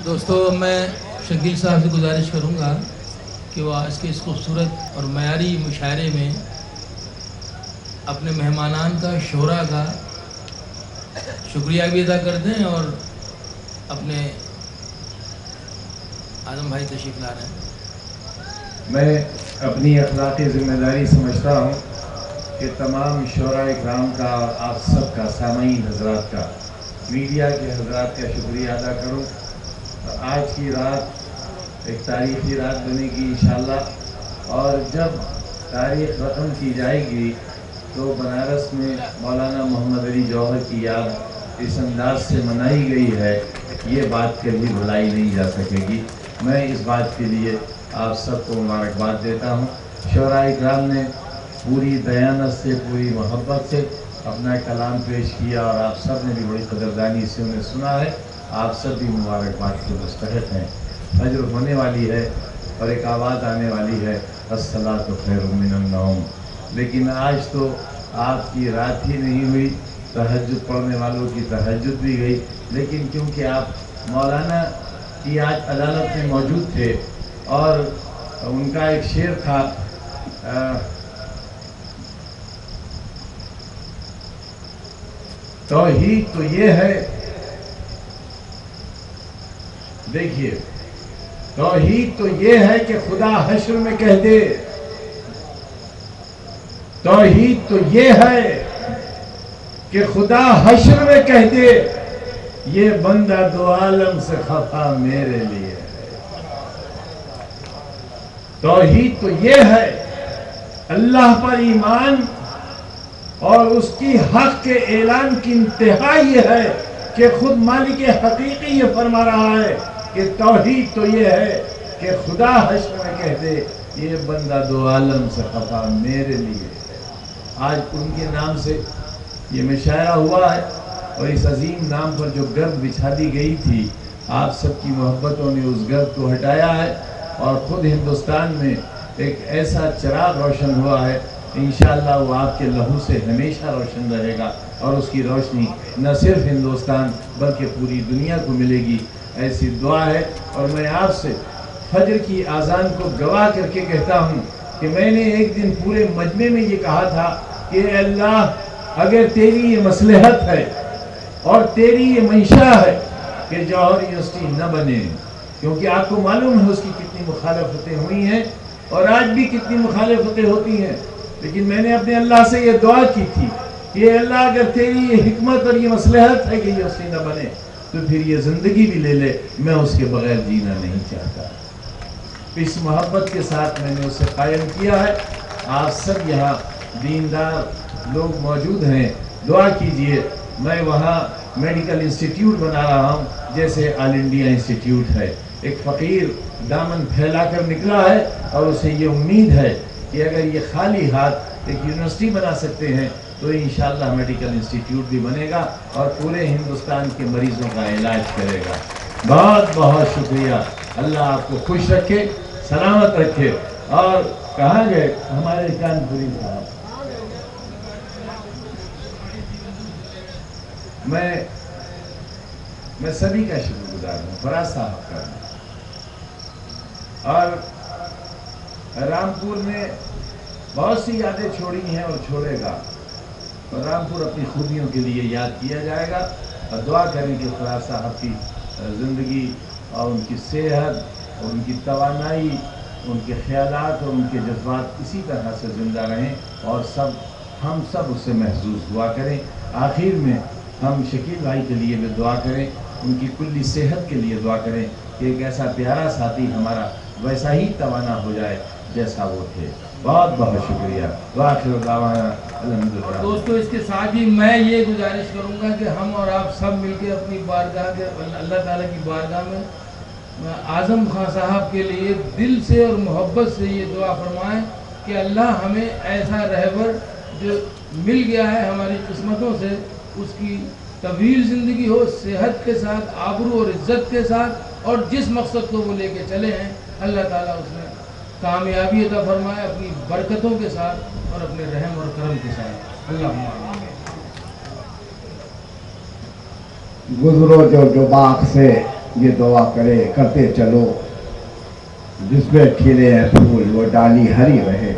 دوستو میں شکیل صاحب سے گزارش کروں گا کہ وہ آج کے اس خوبصورت اور معیاری مشاعرے میں اپنے مہمانان کا شعراء کا شکریہ بھی ادا کر دیں اور اپنے اعظم بھائی تشریف لا رہے ہیں۔ میں اپنی اخلاقی ذمہ داری سمجھتا ہوں کہ تمام شعراء اکرام کا اور آپ سب کا سامعین حضرات کا میڈیا کے حضرات کا شکریہ ادا کروں۔ آج کی رات ایک تاریخی رات بنے گی انشاءاللہ، اور جب تاریخ رقم کی جائے گی تو بنارس میں مولانا محمد علی جوہر کی یاد اس انداز سے منائی گئی ہے، یہ بات کبھی بھلائی نہیں جا سکے گی۔ میں اس بات کے لیے آپ سب کو مبارکباد دیتا ہوں۔ شعراء اکرام نے پوری دیانت سے، پوری محبت سے اپنا کلام پیش کیا اور آپ سب نے بھی بڑی قدردانی سے انہیں سنا ہے۔ آپ سب بھی مبارکباد کے مستحق ہیں۔ فجر ہونے والی ہے اور ایک آواز آنے والی ہے، الصلاۃ خیر من النوم، لیکن آج تو آپ کی رات ہی نہیں ہوئی، تہجد پڑھنے والوں کی تہجد بھی گئی، لیکن کیونکہ آپ مولانا کی آج عدالت میں موجود تھے اور ان کا ایک شعر تھا، توحید تو یہ ہے، دیکھیے، توحید تو یہ ہے کہ خدا حشر میں کہہ دے، توحید تو یہ ہے کہ خدا حشر میں کہہ دے، یہ بندہ دو عالم سے خفا میرے لیے ہے۔ توحید تو یہ ہے، اللہ پر ایمان اور اس کی حق کے اعلان کی انتہا یہ ہے کہ خود مالک حقیقی یہ فرما رہا ہے کہ توحید تو یہ ہے کہ خدا حشر میں کہہ دے، یہ بندہ دو عالم سے خفا میرے لیے ہے۔ آج ان کے نام سے یہ مشاعرہ ہوا ہے اور اس عظیم نام پر جو گرد بچھا دی گئی تھی، آپ سب کی محبتوں نے اس گرد کو ہٹایا ہے اور خود ہندوستان میں ایک ایسا چراغ روشن ہوا ہے، انشاءاللہ وہ آپ کے لہو سے ہمیشہ روشن رہے گا اور اس کی روشنی نہ صرف ہندوستان بلکہ پوری دنیا کو ملے گی، ایسی دعا ہے۔ اور میں آپ سے فجر کی اذان کو گواہ کر کے کہتا ہوں کہ میں نے ایک دن پورے مجمع میں یہ کہا تھا کہ اے اللہ، اگر تیری یہ مصلحت ہے اور تیری یہ منشا ہے کہ جوہر یونیورسٹی نہ بنے، کیونکہ آپ کو معلوم ہے اس کی کتنی مخالفتیں ہوئی ہیں اور آج بھی کتنی مخالفتیں ہوتی ہیں، لیکن میں نے اپنے اللہ سے یہ دعا کی تھی کہ اے اللہ، اگر تیری یہ حکمت اور یہ مصلحت ہے کہ یونیورسٹی نہ بنے تو پھر یہ زندگی بھی لے لے، میں اس کے بغیر جینا نہیں چاہتا۔ اس محبت کے ساتھ میں نے اسے قائم کیا ہے۔ آپ سب یہاں دیندار لوگ موجود ہیں، دعا کیجئے۔ میں وہاں میڈیکل انسٹیٹیوٹ بنا رہا ہوں جیسے آل انڈیا انسٹیٹیوٹ ہے۔ ایک فقیر دامن پھیلا کر نکلا ہے اور اسے یہ امید ہے کہ اگر یہ خالی ہاتھ ایک یونیورسٹی بنا سکتے ہیں تو انشاءاللہ میڈیکل انسٹیٹیوٹ بھی بنے گا اور پورے ہندوستان کے مریضوں کا علاج کرے گا۔ بہت بہت شکریہ۔ اللہ آپ کو خوش رکھے، سلامت رکھے۔ اور کہاں گئے ہمارے کانپوری صاحب؟ میں سبھی کا شکر گزار ہوں، فراز صاحب کا، اور رامپور نے بہت سی یادیں چھوڑی ہیں اور چھوڑے گا، اور رامپور اپنی خوبیوں کے لیے یاد کیا جائے گا۔ اور دعا کریں کہ فراز صاحب کی زندگی اور ان کی صحت اور ان کی توانائی، ان کے خیالات اور ان کے جذبات اسی طرح سے زندہ رہیں اور ہم سب اس سے محظوظ ہوا کریں۔ آخر میں ہم شکیل بھائی کے لیے بھی دعا کریں، ان کی کلی صحت کے لیے دعا کریں کہ ایک ایسا پیارا ساتھی ہمارا ویسا ہی توانا ہو جائے جیسا وہ تھے۔ بہت بہت شکریہ۔ وآخر دعوانا الحمدللہ۔ دوستو، اس کے ساتھ ہی میں یہ گزارش کروں گا کہ ہم اور آپ سب مل کے اپنی بارگاہ کے اللہ تعالیٰ کی بارگاہ میں اعظم خان صاحب کے لیے دل سے اور محبت سے یہ دعا فرمائیں کہ اللہ ہمیں ایسا رہبر جو مل گیا ہے ہماری قسمتوں سے، اس کی طویل زندگی ہو، صحت کے ساتھ، آبرو اور عزت کے ساتھ، اور جس مقصد کو وہ لے کے چلے ہیں اللہ تعالیٰ اس میں کامیابی عطا فرمائے اپنی برکتوں کے ساتھ اور اپنے رحم اور کرم کے ساتھ۔ اللہ گزرو جو باغ سے یہ دعا کرتے چلو، جس میں کھلے ہیں پھول وہ ڈالی ہری رہے۔